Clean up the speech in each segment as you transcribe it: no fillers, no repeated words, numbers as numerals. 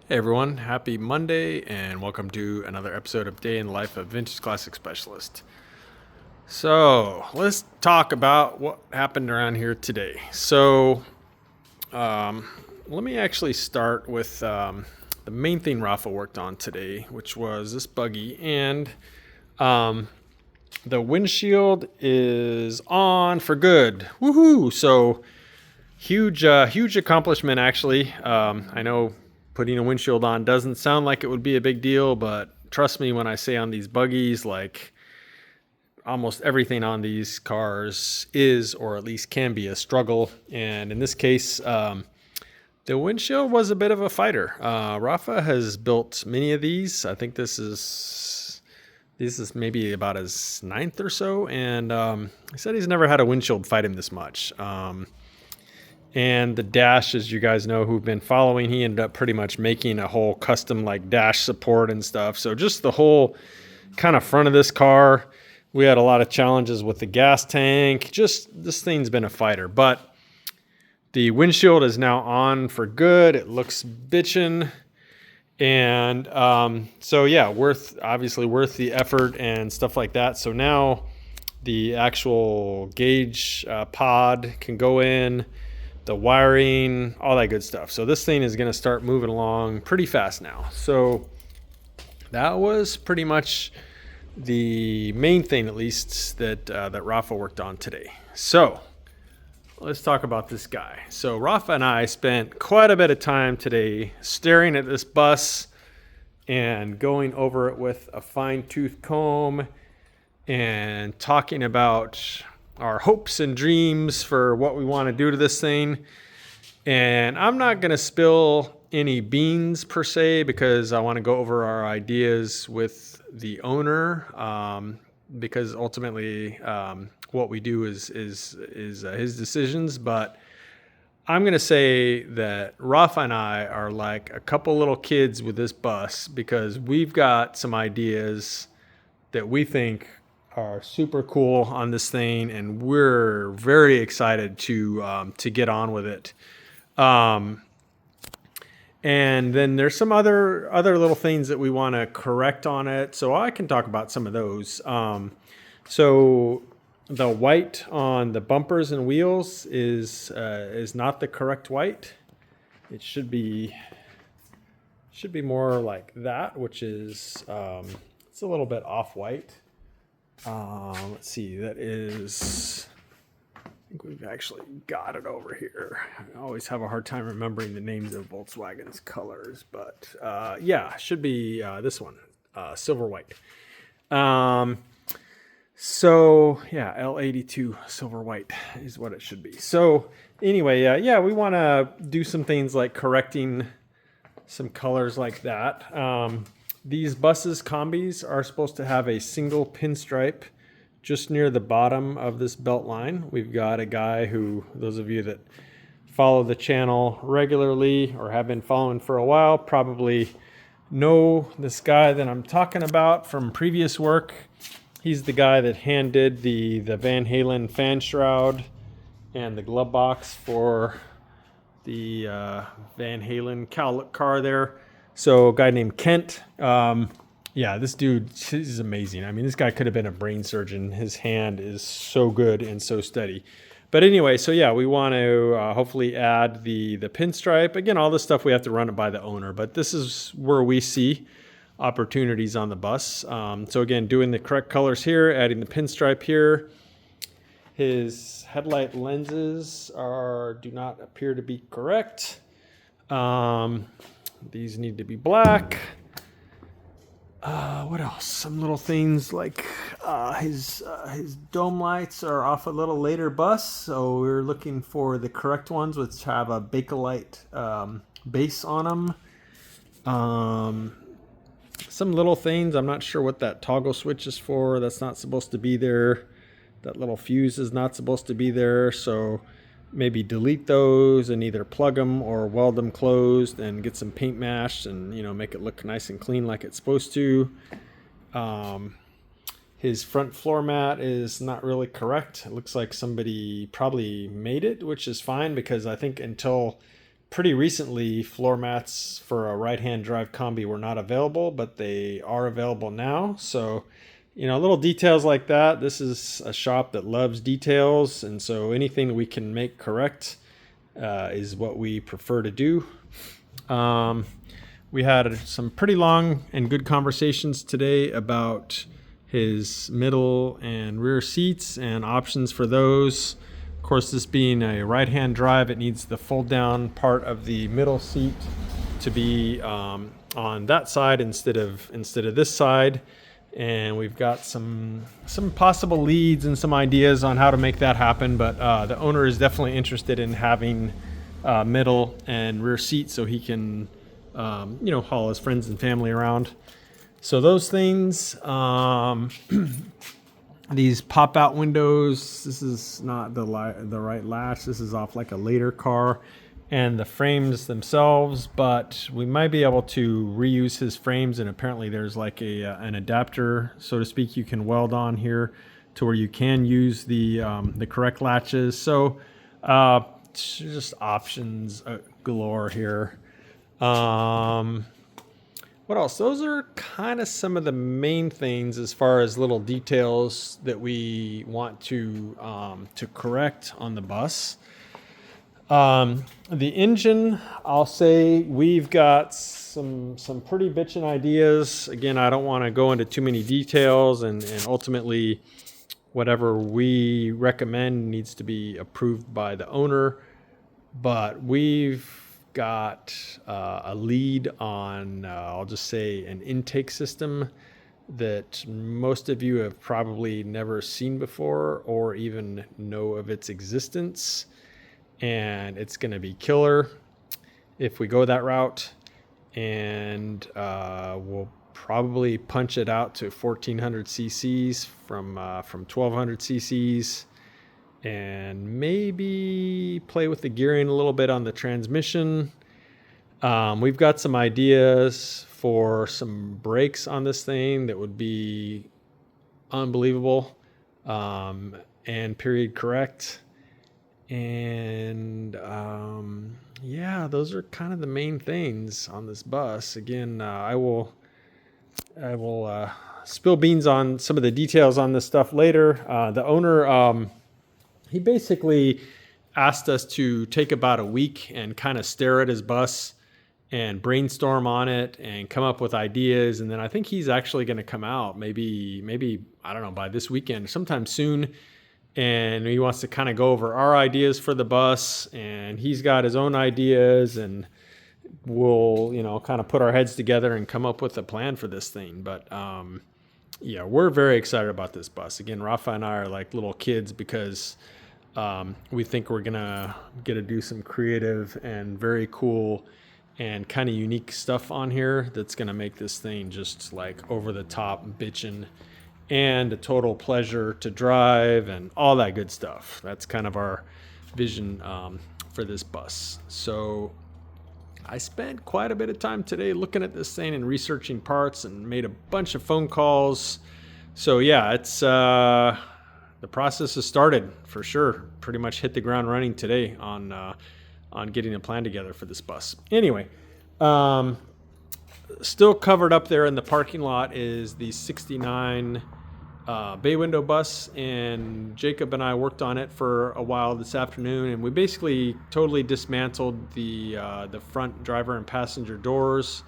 Hey everyone, happy Monday and welcome to another episode of Day in the Life of Vintage Classic Specialist. So, let's talk about what happened around here today. Let me actually start with the main thing Rafa worked on today, which was this buggy. And the windshield is on for good. Woohoo! So, huge accomplishment, actually. I know putting a windshield on doesn't sound like it would be a big deal, but trust me when I say on these buggies, like almost everything on these cars is, or at least can be, a struggle. And in this case, the windshield was a bit of a fighter. Rafa has built many of these. I think this is maybe about his ninth or so, and he said he's never had a windshield fight him this much. And the dash, as you guys know who've been following, he ended up pretty much making a whole custom like dash support and stuff. So just the whole kind of front of this car, we had a lot of challenges with the gas tank. Just this thing's been a fighter. But the windshield is now on for good. It looks bitchin'. And so yeah, obviously worth the effort and stuff like that. So now the actual gauge pod can go in, the wiring, all that good stuff. So this thing is going to start moving along pretty fast now. So that was pretty much the main thing, at least, that Rafa worked on today. So let's talk about this guy. So Rafa and I spent quite a bit of time today staring at this bus and going over it with a fine-tooth comb and talking about our hopes and dreams for what we want to do to this thing. And I'm not going to spill any beans per se because I want to go over our ideas with the owner, because ultimately what we do is his decisions. But I'm going to say that Rafa and I are like a couple little kids with this bus because we've got some ideas that we think are super cool on this thing, and we're very excited to get on with it. And then there's some other little things that we want to correct on it, so I can talk about some of those. So the white on the bumpers and wheels is not the correct white. It should be more like that, which is it's a little bit off white. Let's see, that is, I think we've actually got it over here. I always have a hard time remembering the names of Volkswagen's colors, but yeah, should be this one, silver white. So yeah, L82 silver white is what it should be. So anyway, yeah, we want to do some things like correcting some colors like that. These buses, combis, are supposed to have a single pinstripe just near the bottom of this belt line. We've got a guy who, those of you that follow the channel regularly or have been following for a while, probably know this guy that I'm talking about from previous work. He's the guy that hand did the Van Halen fan shroud and the glove box for the Van Halen car there. So a guy named Kent, yeah, this dude is amazing. I mean, this guy could have been a brain surgeon. His hand is so good and so steady. But anyway, so yeah, we want to hopefully add the pinstripe. Again, all this stuff we have to run it by the owner, but this is where we see opportunities on the bus. So again, doing the correct colors here, adding the pinstripe here. His headlight lenses do not appear to be correct. These need to be black. What else? Some little things like his dome lights are off a little later bus, so we're looking for the correct ones, which have a Bakelite base on them. Some little things, I'm not sure what that toggle switch is for. That's not supposed to be there. That little fuse is not supposed to be there, so maybe delete those and either plug them or weld them closed and get some paint mashed and make it look nice and clean like it's supposed to. His front floor mat is not really correct. It looks like somebody probably made it, which is fine because I think until pretty recently, floor mats for a right-hand drive Kombi were not available, but they are available now. So, little details like that. This is a shop that loves details, and so anything that we can make correct is what we prefer to do. We had some pretty long and good conversations today about his middle and rear seats and options for those. Of course, this being a right-hand drive, it needs the fold-down part of the middle seat to be on that side instead of this side. And we've got some possible leads and some ideas on how to make that happen. But the owner is definitely interested in having middle and rear seats so he can, haul his friends and family around. So those things, these pop-out windows, this is not the right latch. This is off like a later car, and the frames themselves, but we might be able to reuse his frames, and apparently there's like an adapter, so to speak, you can weld on here to where you can use the correct latches. So just options galore here. What else? Those are kind of some of the main things as far as little details that we want to correct on the bus. The engine, I'll say we've got some pretty bitchin' ideas. Again, I don't want to go into too many details, and ultimately whatever we recommend needs to be approved by the owner. But we've got a lead on, I'll just say, an intake system that most of you have probably never seen before or even know of its existence. And it's going to be killer if we go that route. And we'll probably punch it out to 1400 cc's from 1200 cc's. And maybe play with the gearing a little bit on the transmission. We've got some ideas for some brakes on this thing that would be unbelievable and period correct. And those are kind of the main things on this bus. Again, I will spill beans on some of the details on this stuff later. The owner, he basically asked us to take about a week and kind of stare at his bus and brainstorm on it and come up with ideas. And then I think he's actually going to come out maybe, I don't know, by this weekend, sometime soon. And he wants to kind of go over our ideas for the bus, and he's got his own ideas, and we'll, kind of put our heads together and come up with a plan for this thing. But, we're very excited about this bus. Again, Rafa and I are like little kids because we think we're gonna get to do some creative and very cool and kind of unique stuff on here that's gonna make this thing just like over the top bitchin' and a total pleasure to drive and all that good stuff. That's kind of our vision for this bus. So I spent quite a bit of time today looking at this thing and researching parts and made a bunch of phone calls. So yeah, it's the process has started for sure. Pretty much hit the ground running today on getting a plan together for this bus. Anyway, still covered up there in the parking lot is the 69 bay window bus, and Jacob and I worked on it for a while this afternoon, and we basically totally dismantled the front driver and passenger doors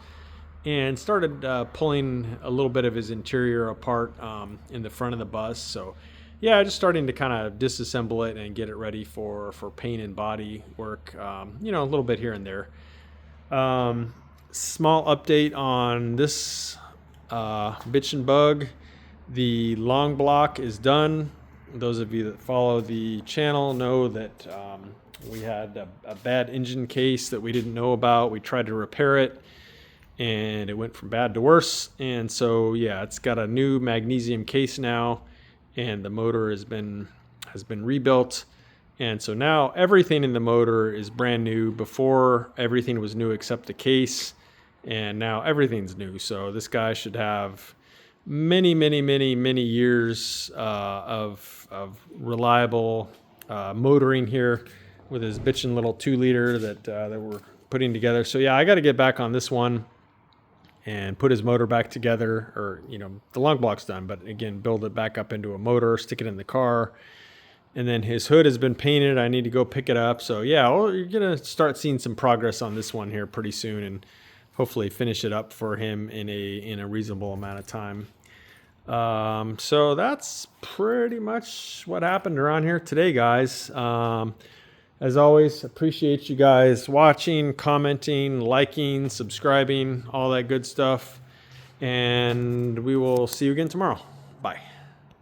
and started pulling a little bit of his interior apart in the front of the bus. So yeah, just starting to kind of disassemble it and get it ready for paint and body work, a little bit here and there. Small update on this bitch and bug. The long block is done. Those of you that follow the channel know that we had a bad engine case that we didn't know about. We tried to repair it, and it went from bad to worse. And so, yeah, it's got a new magnesium case now, and the motor has been rebuilt. And so now everything in the motor is brand new. Before, everything was new except the case, and now everything's new. So this guy should have many years of reliable motoring here. with his bitchin' little 2-liter that we're putting together. So yeah, I got to get back on this one and put his motor back together, or, you know, the lug block's done, but again, build it back up into a motor, stick it in the car. And then his hood has been painted. I need to go pick it up. So yeah, well, you're going to start seeing some progress on this one here pretty soon, and hopefully finish it up for him in a reasonable amount of time. So that's pretty much what happened around here today, guys. As always, appreciate you guys watching, commenting, liking, subscribing, all that good stuff. And we will see you again tomorrow. Bye.